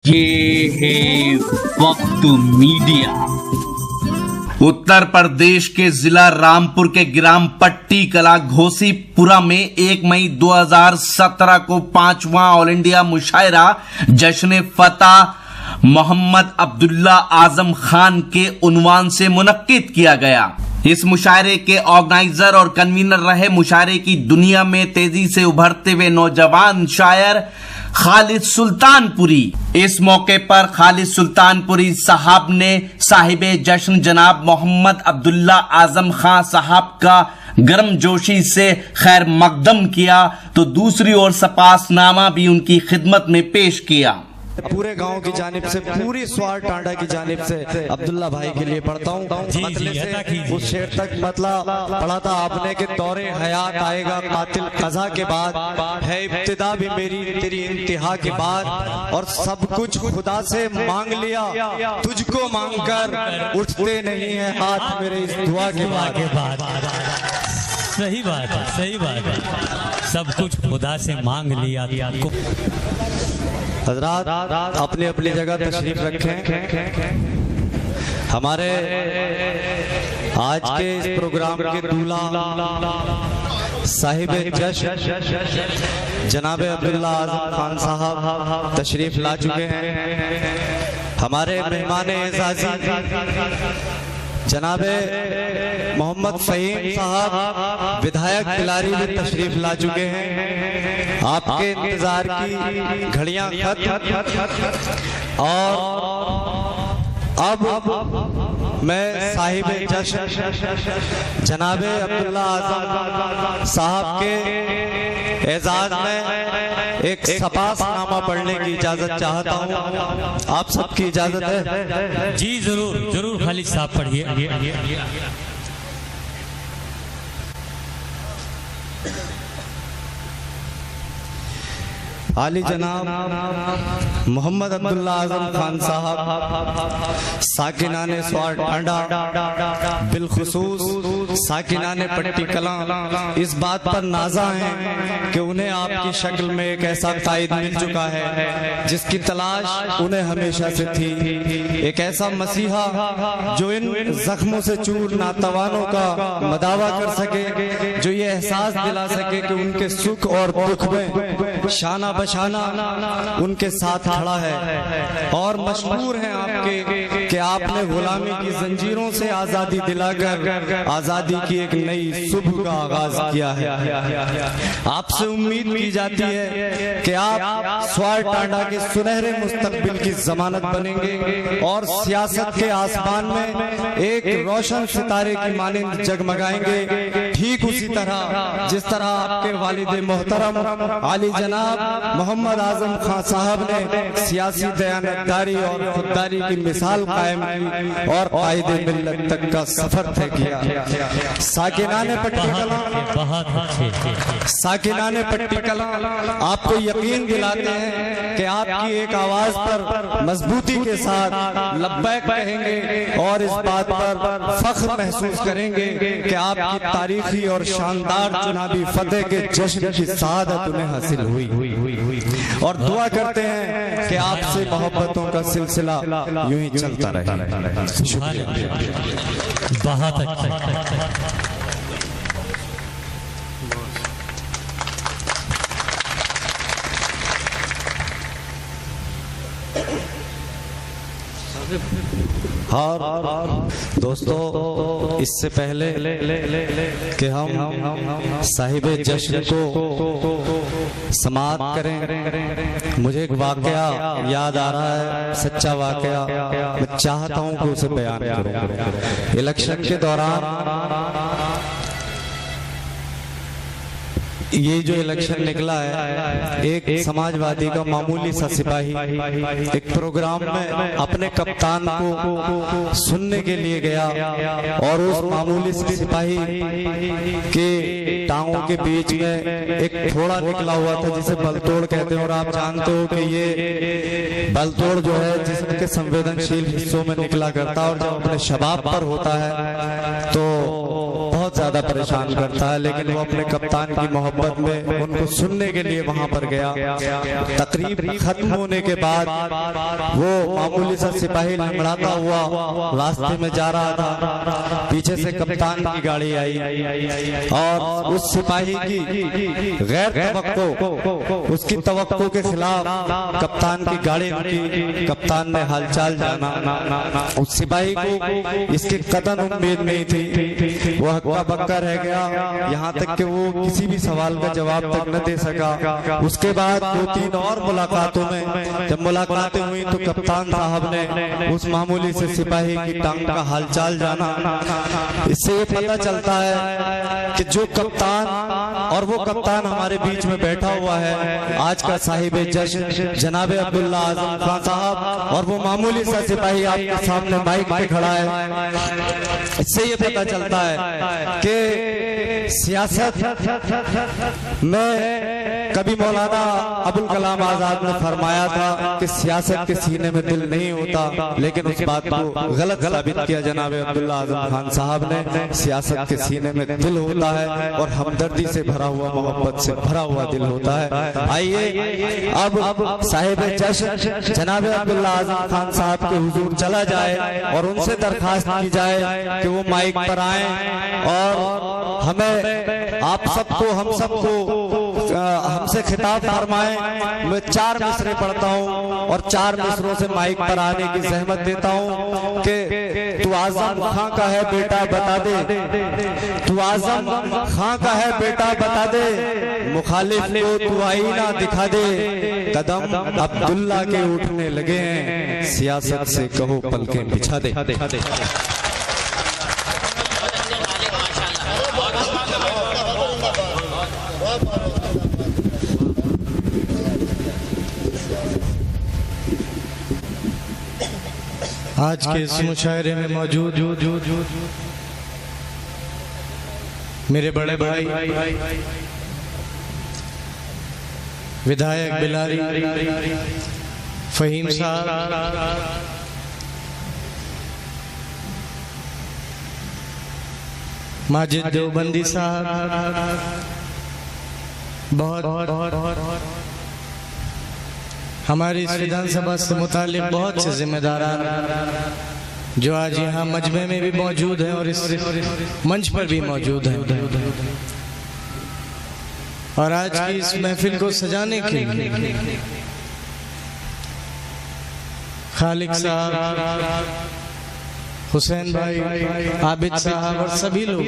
ये है वक्त मीडिया। उत्तर प्रदेश के जिला रामपुर के ग्राम पट्टी कला घोसीपुरा में 1 मई 2017 को 5वां ऑल इंडिया मुशायरा जश्न फतह मोहम्मद अब्दुल्ला आजम खान के उन्वान से मुनक्किद किया गया। इस मुशायरे के ऑर्गेनाइजर और कन्वीनर रहे मुशायरे की दुनिया में तेजी से उभरते हुए नौजवान शायर खालिद सुल्तानपुरी। इस मौके पर खालिद सुल्तानपुरी साहब ने साहिबे जश्न जनाब मोहम्मद अब्दुल्ला आजम खान साहब का गर्मजोशी से खैर मकदम किया तो दूसरी ओर सपासनामा भी उनकी खिदमत में पेश किया। पूरे गांव की जानिब से, पूरी स्वार टांडा की जानिब से अब्दुल्ला भाई के लिए पढ़ता हूँ। उस शेर तक मतला पढ़ा था आपने कि दौरे हयात आएगा कातिल कज़ा के बाद, है इब्तिदा भी मेरी तेरी इंतहा के बाद, और सब कुछ खुदा से मांग लिया तुझको मांगकर उठते नहीं है हाथ मेरे इस दुआ के बाद। सही बात है, सही बात है। सब कुछ खुदा से मांग लिया आपको। हजरात अपनी अपनी जगह तशरीफ रखें। हमारे आज के इस प्रोग्राम के दूल्हा साहिबे जश्न जनाब अब्दुल्ला आजम खान साहब तशरीफ ला चुके हैं। हमारे मेहमान एजाजी जनाबे मोहम्मद फहीम साहब विधायक बिलारी भी तशरीफ ला चुके हैं। आपके इंतजार की घड़ियां खत्म और अब मैं साहिबे जश्न जनाबे अब्दुल्ला आजम साहब के एजाज में एक सपासनामा पढ़ने की इजाजत चाहता हूँ। आप सबकी इजाजत है? जी जरूर जरूर खालिद साहब पढ़िए। आली जनाब मोहम्मद अब्दुल्ला आजम खान साहब साकिनाने स्वार टांडा बिलखुसूस साकिनाने पट्टी कला इस बात पर नाजा हैं कि उन्हें आपकी शक्ल में एक ऐसा कायद मिल चुका है जिसकी तलाश उन्हें हमेशा से थी। एक ऐसा मसीहा जो इन जख्मों से चूर नातवानों का मदावा कर सके, जो ये एहसास दिला सके कि उनके सुख और दुख में शाना बशाना उनके साथ खड़ा है। और मशहूर हैं आपके कि आपने गुलामी की जंजीरों से आजादी दिलाकर आजादी की एक नई सुबह का आगाज किया है। आपसे उम्मीद की जाती है कि आप स्वार टांडा के सुनहरे मुस्तकबिल की जमानत बनेंगे और सियासत के आसमान में एक रोशन सितारे की मानिंद जगमगाएंगे। ठीक उसी तरह जिस तरह आपके वालिद मोहतरम आली जनाब मोहम्मद आजम खान साहब ने सियासी दयानतदारी और खुददारी की मिसाल कायम की और कायदे मिल्लत तक का सफर तय किया। साकिनाने पट्टी कला आपको यकीन दिलाते हैं कि आपकी एक आवाज पर मजबूती के साथ लब्बैक कहेंगे और इस बात पर फख्र महसूस करेंगे कि आपकी तारीखी और शानदार चुनावी फतेह के जश्न की सआदत उन्हें हासिल हुई। और दुआ करते हैं कि आपसे मोहब्बतों का सिलसिला यूं ही चलता रहे। शुक्रिया। बहुत अच्छा। और दोस्तों इससे पहले कि हम साहिबे जश्न को समाप्त करें, मुझे एक वाकया याद आ रहा है, सच्चा वाकया। मैं चाहता हूं कि उसे बयान करूं। इलेक्शन के दौरान ये जो इलेक्शन निकला है, एक समाजवादी का मामूली सा सिपाही एक प्रोग्राम में अपने कप्तान को सुनने के लिए गया और उस मामूली से सिपाही के टांगों के बीच में एक थोड़ा निकला हुआ था जिसे बलतोड़ कहते हैं। और आप जानते हो कि ये बलतोड़ जो है जिसम के संवेदनशील हिस्सों में निकला करता है और जब अपने शबाब पर होता है तो बहुत ज्यादा परेशान करता है, लेकिन वो अपने कप्तान की मोहब्बत में उनको सुनने के लिए वहां पर गया। तकरीब खत्म होने के बाद वो मामूली सा सिपाही लंगड़ाता हुआ रास्ते में जा रहा था, पीछे से कप्तान की गाड़ी आई और उस सिपाही की गैर तवक्को, उसकी तवक्को के खिलाफ कप्तान की गाड़ी रुकी। कप्तान ने हालचाल जाना, उस सिपाही को इसकी कतई उम्मीद नहीं थी। वो हक्का बक्का रह गया, यहाँ तक कि वो किसी भी सवाल का जवाब तक न दे सका। उसके बाद 2-3 और मुलाकातों में जब मुलाकातें हुई तो कप्तान साहब ने उस मामूली से सिपाही की टांग का हालचाल जाना। इससे ये पता चलता है कि जो कप्तान, और वो कप्तान हमारे बीच में बैठा हुआ है आज का साहिब जश्न जनाब अब्दुल्ला आजम खान साहब, और वो मामूली सा सिपाही आपके सामने माइक पे खड़ा है। इससे ये पता चलता है कि सियासत में कभी मौलाना अबुल कलाम आजाद ने फरमाया था कि सियासत के सीने में दिल नहीं होता, लेकिन उस बात को गलत साबित किया जनाब अब्दुल्ला आजम खान साहब ने। सियासत के सीने में दिल होता है और हमदर्दी से भरा हुआ, मोहब्बत से भरा हुआ दिल होता है। आइए अब साहिब जश्न जनाब अब्दुल्ला आजम खान साहब के हुजूर चला जाए और उनसे दरखास्त की जाए कि वो माइक पर आए और हमें, आप सबको, हम सबको हमसे खिताब फरमाएं। मैं 4 मिसरे पढ़ता हूँ और 4 मिसरों से माइक पर आने की जहमत देता हूँ कि तू आजम खां का है बेटा बता दे, तू आजम खां का है बेटा बता दे, मुखालिफ को तू आईना दिखा दे, कदम अब्दुल्ला के उठने लगे हैं, सियासत से कहो पलकें बिछा दे। आज के इस मुशायरे में मौजूद मेरे बड़े भाई विधायक बिलारी फहीम साहब, माजिद देवबंदी साहब, बहुत हमारी इस विधानसभा से मुतालिक बहुत से जिम्मेदारान जो आज यहाँ मजमे में भी मौजूद हैं और इस मंच पर भी मौजूद हैं, और आज की इस महफिल को सजाने के लिए खालिक साहब, हुसैन भाई, आबिद साहब और सभी लोग,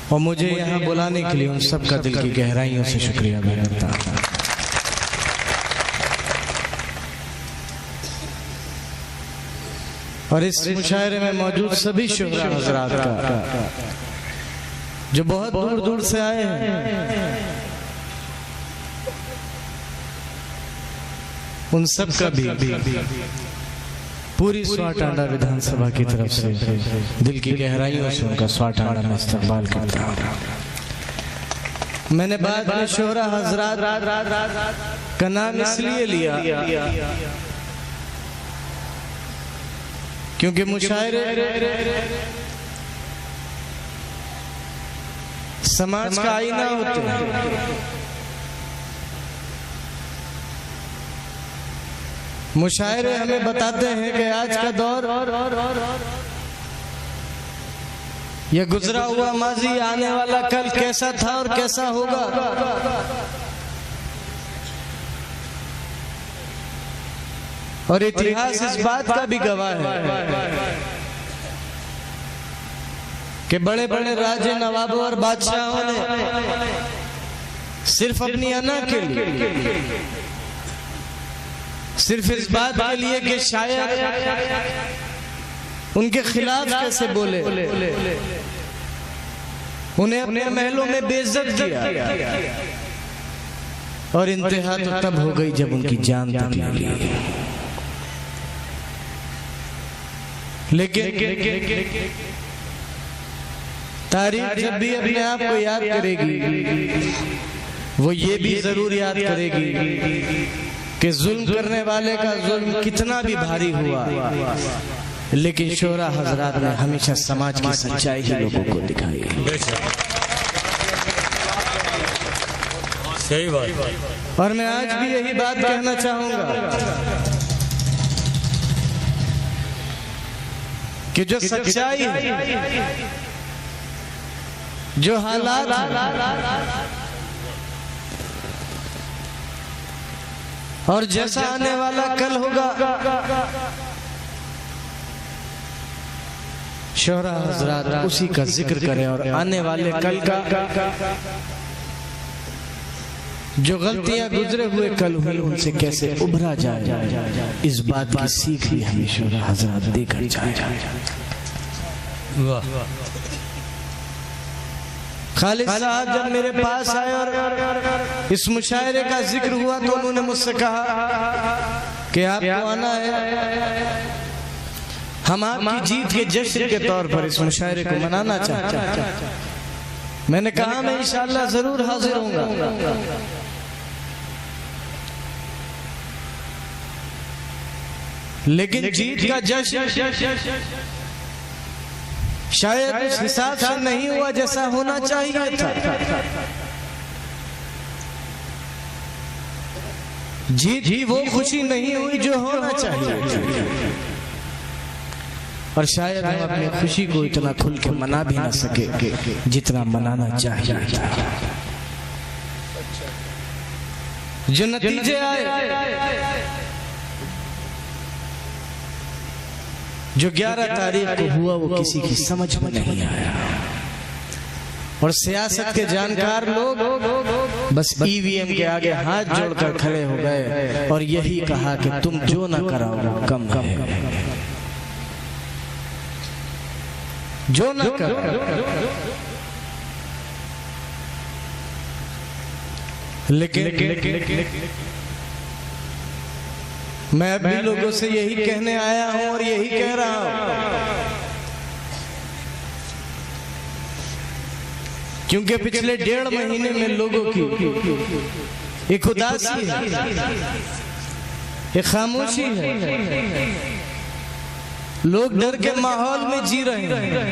और मुझे यहाँ बुलाने के लिए उन सब का दिल की गहराइयों से शुक्रिया अदा करता हूँ। और इस मुशायरे में मौजूद सभी शुहरा हज़रात का जो बहुत दूर दूर से आए हैं, उन सब का भी पूरी स्वाटांडा विधानसभा की तरफ से दिल की गहराइयों से उनका स्वाटांडा में इस्तकबाल करता हूं। मैंने बाद में शोहरा हजरात का नाम इसलिए लिया क्योंकि मुशायरे समाज का आईना होते हैं। मुशायरे हमें बताते हैं कि आज का दौर ये गुजरा हुआ माजी, आने वाला कल कैसा था और कैसा होगा। और इतिहास इस बात का भी गवाह है कि बड़े बड़े राजे, नवाबों और बादशाहों ने सिर्फ अपनी अना के लिए, सिर्फ इस बात के लिए कि शायद उनके खिलाफ कैसे बोले, उन्हें अपने महलों में बेइज्जत किया, और इंतहा तो तब हो गई जब उनकी जान तक ले ली। लेकिन तारीख जब भी अपने आप को याद करेगी, वो ये भी जरूर याद करेगी कि जुल्म करने वाले का जुल्म कितना भी भारी हुआ, लेकिन शोरा हजरात ने हमेशा समाज की सच्चाई ही लोगों को दिखाई। सही बात। और मैं आज भी यही बात कहना चाहूंगा कि जो सच्चाई है, जो हालात और जैसा आने वाला कल होगा, शोहरा हजरात उसी का जिक्र करें और आने वाले कल का जो गलतियां गुजरे हुए कल हुई उनसे कैसे उभरा जाए, इस बात की सीख भी हमें शोहरा हजरात देकर जाए। खालिद साहब जब मेरे पास आए और इस मुशायरे का जिक्र हुआ तो उन्होंने मुझसे कहा कि आपको आना है, हम आपकी जीत के जश्न के तौर पर इस मुशायरे को मनाना चाहते हैं। मैंने कहा मैं इंशाअल्लाह जरूर हाजिर होऊंगा। लेकिन जीत का जश्न शायद उस हिसाब से नहीं हुआ जैसा होना चाहिए था। जीत ही वो खुशी नहीं हुई जो होना चाहिए था। और शायद हम अपनी खुशी को इतना खुल के मना भी ना सके जितना मनाना चाहिए था। जो नतीजे आए, जो 11 तारीख को हुआ, वो किसी की समझ में नहीं आया। और सियासत के जानकार लोग बस ईवीएम के आगे हाथ जोड़कर खड़े हो गए और यही कहा कि तुम जो ना कराओ कम है, जो ना करो। लेकिन मैं अभी लोगों से यही कहने आया हूं और यही कह रहा हूं, क्योंकि पिछले 1.5 महीने में लोगों की एक उदासी है, एक खामोशी है। लोग डर के माहौल में जी रहे हैं।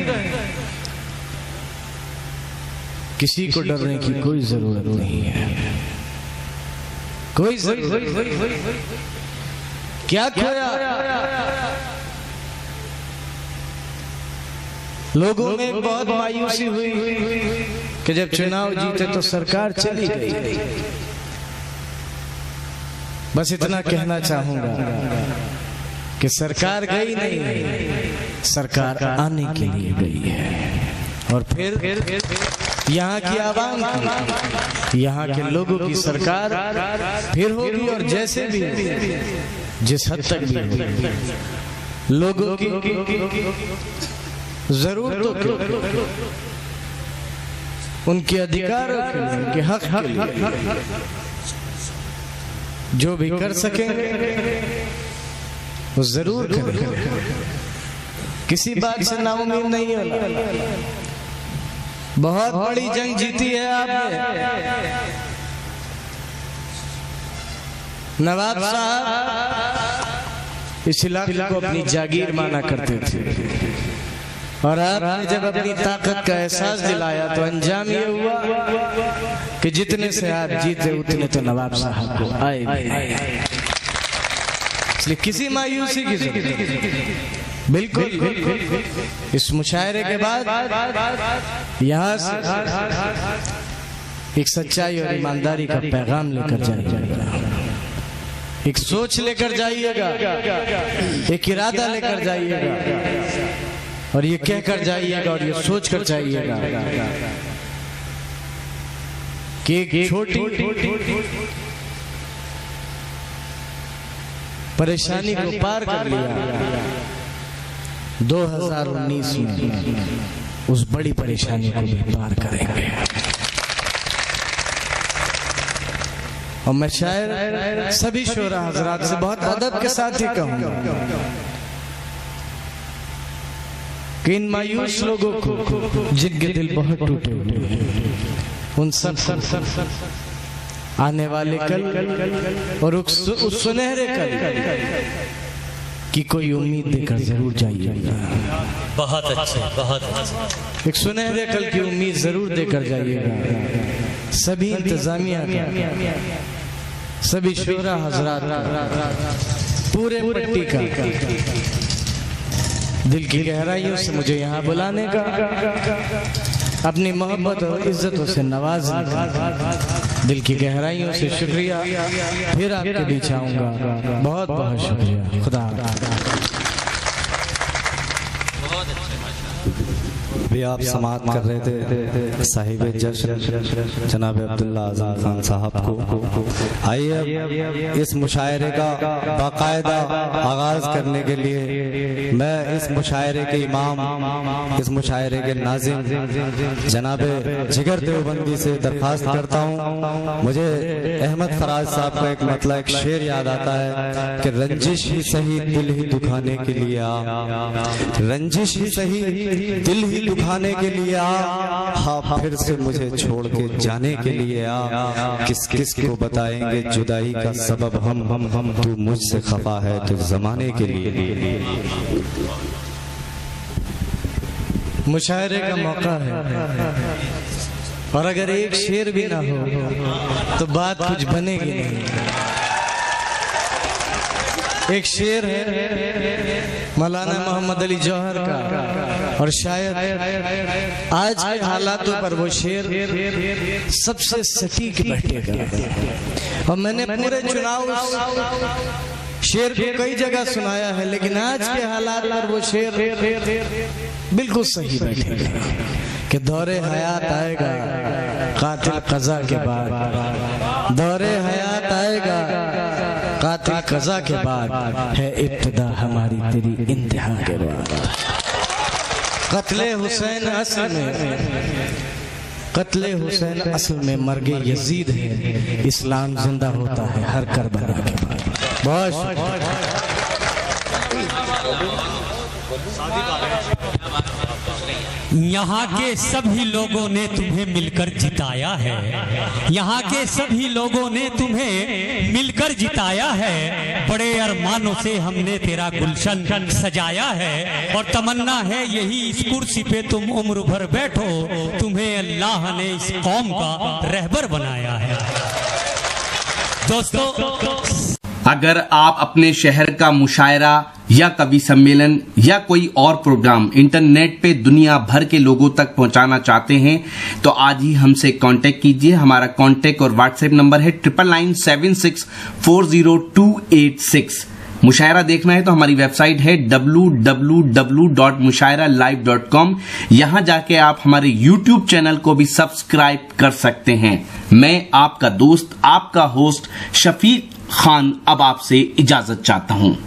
किसी को डरने की कोई जरूरत नहीं है, कोई जरूरत। क्या खोया? लोगों में बहुत मायूसी हुई कि जब चुनाव जीते तो सरकार चली गई। बस इतना कहना चाहूंगा कि सरकार गई नहीं, सरकार आने के लिए गई है। और फिर यहाँ की आवाम की, यहाँ के लोगों की सरकार फिर होगी। और जैसे भी जिस हद तक भी होगी, लोगों की जरूरतों के, उनके अधिकारों के, उनके हक के लिए जो भी कर सकेंगे वो जरूर करेंगे। किसी बात से नाउम्मीद नहीं होना। बहुत बड़ी जंग जीती है आपने। नवाब साहब इस इलाके को अपनी जागीर माना करते थे और आपने जब अपनी ताकत का एहसास दिलाया तो अंजाम ये हुआ कि जितने से आप जीते उतने तो नवाब साहब को आए। इसलिए किसी मायूसी की जरूरत बिल्कुल। इस मुशायरे के बाद यहाँ से एक सच्चाई और ईमानदारी का पैगाम लेकर जाइएगा, एक सोच लेकर जाइएगा, एक इरादा लेकर जाइएगा और ये कहकर जाइएगा और ये सोच कर जाइएगा कि एक छोटी परेशानी को पार कर लिया 2019 में, उस बड़ी परेशानी को भी पार करेंगे। और मैं शायद सभी शोरा हजरात से बहुत अदब के साथ ही कहूंगा कि इन मायूस लोगों को जिनके दिल बहुत टूटे हुए हैं, उन सब आने वाले कल और उस सुनहरे कल कि कोई उम्मीद देकर जरूर जाइएगा। बहुत अच्छे, बहुत अच्छे। एक सुनहरे कल की उम्मीद जरूर देकर जाइएगा। सभी इंतजामिया का, सभी शोरा हजरात का, पूरे पट्टी का दिल की गहराइयों से मुझे यहाँ बुलाने का, अपनी मोहब्बत और इज्जतों से नवाजने का दिल की गहराइयों से शुक्रिया। फिर आपके बीच आऊंगा। बहुत बहुत शुक्रिया। खुदा भी आप समाअत कर रहे थे साहिब जश्न जनाब अब्दुल्ला आज़म खान साहब को। आइए इस मुशायरे का बाकायदा आगाज करने के लिए मैं इस मुशायरे के इमाम, इस मुशायरे के नाज़िम जनाब जिगर देवबंदी से दरख्वास्त करता हूँ। मुझे अहमद फराज साहब का एक मतलब एक शेर याद आता है कि रंजिश ही सही दिल ही दुखाने के लिए आ, रंजिश ही सही दिल ही दुखाने के लिए आ, हाँ फिर से मुझे छोड़ के जाने के लिए आ। किस किस को बताएंगे जुदाई का सबब हम तू मुझसे खफा है तो जमाने के लिए। मुशायरे का मौका है और अगर एक शेर भी ना हो तो बात कुछ बनेगी नहीं। एक शेर है मौलाना मोहम्मद अली जौहर का और शायद आज के हालातों पर वो शेर सबसे सटीक बैठेगा। और मैंने पूरे चुनाव शेर को कई जगह सुनाया है, लेकिन आज के हालात पर वो शेर बिल्कुल सही बैठेगा कि दौरे हयात आएगा कातिल कज़ा के बाद, दौरे हयात आएगा कातिल कज़ा के बाद, है इब्तिदा हमारी तेरी इंतहा के बाद। कत्ले हुसैन असल में, कत्ले हुसैन असल में मर्गे यजीद है, इस्लाम जिंदा होता है हर करबला के बाद। बहुत यहाँ के सभी लोगों ने तुम्हें मिलकर जिताया है, यहाँ के सभी लोगों ने तुम्हें मिलकर जिताया है। बड़े अरमानों से हमने तेरा गुलशन सजाया है और तमन्ना है यही इस कुर्सी पे तुम उम्र भर बैठो, तुम्हें अल्लाह ने इस कौम का रहबर बनाया है। दोस्तों, अगर आप अपने शहर का मुशायरा या कवि सम्मेलन या कोई और प्रोग्राम इंटरनेट पे दुनिया भर के लोगों तक पहुंचाना चाहते हैं तो आज ही हमसे कांटेक्ट कीजिए। हमारा कांटेक्ट और व्हाट्सएप नंबर है 9997640286। मुशायरा देखना है तो हमारी वेबसाइट है www.mushairalive.com। यहां जाके आप हमारे YouTube चैनल को भी सब्सक्राइब कर सकते हैं। मैं आपका दोस्त, आपका होस्ट शफीक खान अब आपसे इजाजत चाहता हूं।